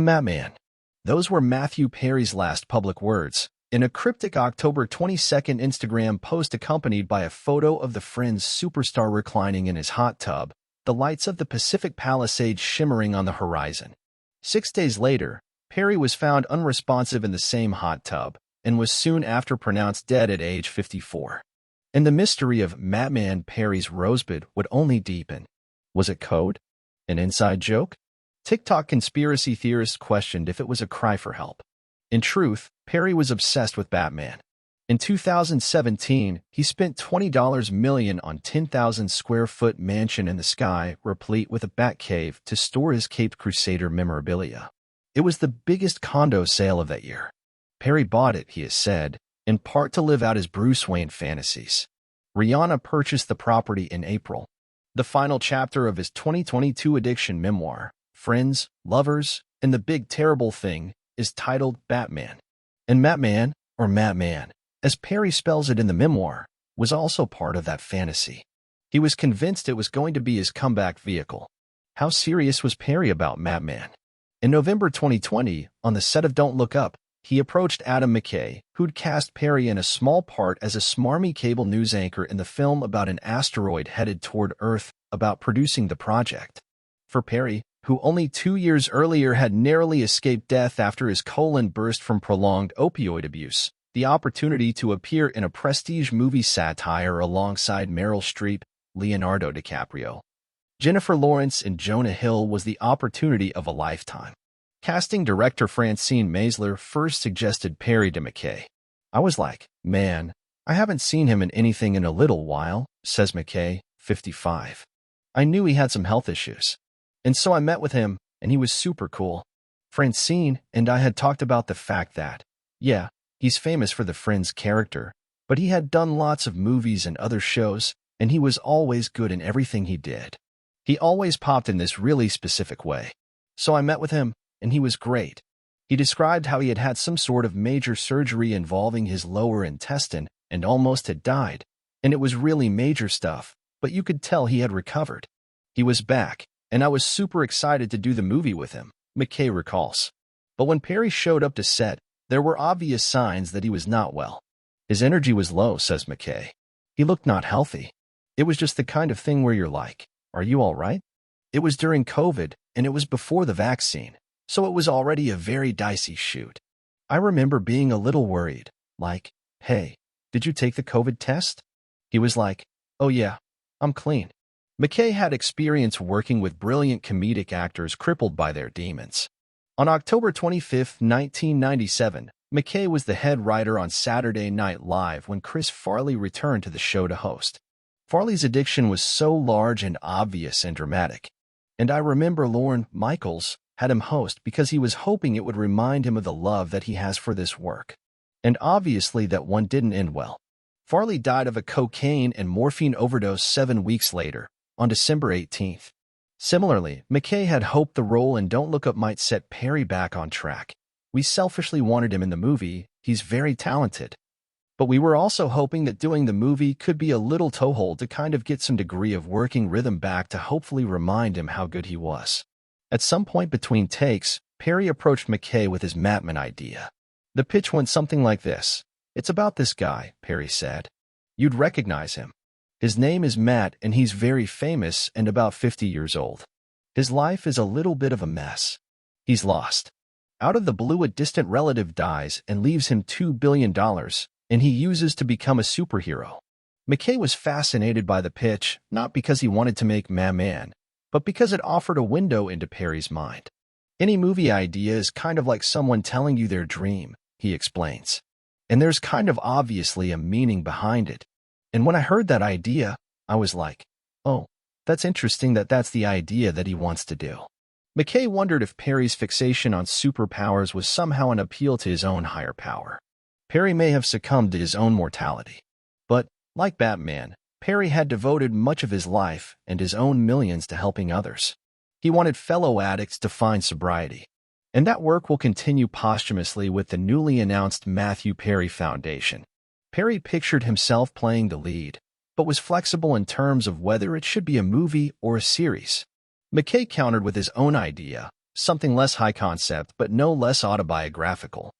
I'm Mattman." Those were Matthew Perry's last public words, in a cryptic October 22nd Instagram post accompanied by a photo of the Friends superstar reclining in his hot tub, the lights of the Pacific Palisades shimmering on the horizon. 6 days later, Perry was found unresponsive in the same hot tub and was soon after pronounced dead at age 54. And the mystery of Mattman Perry's rosebud would only deepen. Was it code? An inside joke? TikTok conspiracy theorists questioned if it was a cry for help. In truth, Perry was obsessed with Batman. In 2017, he spent $20 million on 10,000 square foot mansion in the sky, replete with a Batcave to store his Caped Crusader memorabilia. It was the biggest condo sale of that year. Perry bought it, he has said, in part to live out his Bruce Wayne fantasies. Rihanna purchased the property in April. The final chapter of his 2022 addiction memoir, Friends, Lovers, and the Big Terrible Thing, is titled Batman. And Mattman, or Mattman, as Perry spells it in the memoir, was also part of that fantasy. He was convinced it was going to be his comeback vehicle. How serious was Perry about Mattman? In November 2020, on the set of Don't Look Up, he approached Adam McKay, who'd cast Perry in a small part as a smarmy cable news anchor in the film about an asteroid headed toward Earth, about producing the project. For Perry, who only 2 years earlier had narrowly escaped death after his colon burst from prolonged opioid abuse, the opportunity to appear in a prestige movie satire alongside Meryl Streep, Leonardo DiCaprio, Jennifer Lawrence and Jonah Hill was the opportunity of a lifetime. Casting director Francine Maisler first suggested Perry to McKay. "I was like, man, I haven't seen him in anything in a little while," says McKay, 55. "I knew he had some health issues. And so I met with him, and he was super cool. Francine and I had talked about the fact that, yeah, he's famous for the Friends character, but he had done lots of movies and other shows, and he was always good in everything he did. He always popped in this really specific way. So I met with him, and he was great." He described how he had had some sort of major surgery involving his lower intestine and almost had died, and it was really major stuff, but you could tell he had recovered. "He was back, and I was super excited to do the movie with him," McKay recalls. But when Perry showed up to set, there were obvious signs that he was not well. "His energy was low," says McKay. "He looked not healthy. It was just the kind of thing where you're like, are you all right?" It was during COVID, and it was before the vaccine, so it was already a very dicey shoot. "I remember being a little worried, like, hey, did you take the COVID test?" He was like, "Oh yeah, I'm clean." McKay had experience working with brilliant comedic actors crippled by their demons. On October 25, 1997, McKay was the head writer on Saturday Night Live when Chris Farley returned to the show to host. Farley's addiction was so large and obvious and dramatic. And I remember Lorne Michaels had him host because he was hoping it would remind him of the love that he has for this work. And obviously that one didn't end well. Farley died of a cocaine and morphine overdose 7 weeks later, on December 18th. Similarly, McKay had hoped the role in Don't Look Up might set Perry back on track. "We selfishly wanted him in the movie, he's very talented. But we were also hoping that doing the movie could be a little toehold to kind of get some degree of working rhythm back to hopefully remind him how good he was." At some point between takes, Perry approached McKay with his Mattman idea. The pitch went something like this. "It's about this guy," Perry said. "You'd recognize him. His name is Matt, and he's very famous and about 50 years old. His life is a little bit of a mess. He's lost. Out of the blue, a distant relative dies and leaves him $2 billion, and he uses to become a superhero." McKay was fascinated by the pitch, not because he wanted to make Mattman, but because it offered a window into Perry's mind. "Any movie idea is kind of like someone telling you their dream," he explains. "And there's kind of obviously a meaning behind it. And when I heard that idea, I was like, oh, that's interesting that that's the idea that he wants to do." McKay wondered if Perry's fixation on superpowers was somehow an appeal to his own higher power. Perry may have succumbed to his own mortality. But, like Batman, Perry had devoted much of his life and his own millions to helping others. He wanted fellow addicts to find sobriety. And that work will continue posthumously with the newly announced Matthew Perry Foundation. Perry pictured himself playing the lead, but was flexible in terms of whether it should be a movie or a series. McKay countered with his own idea, something less high concept but no less autobiographical.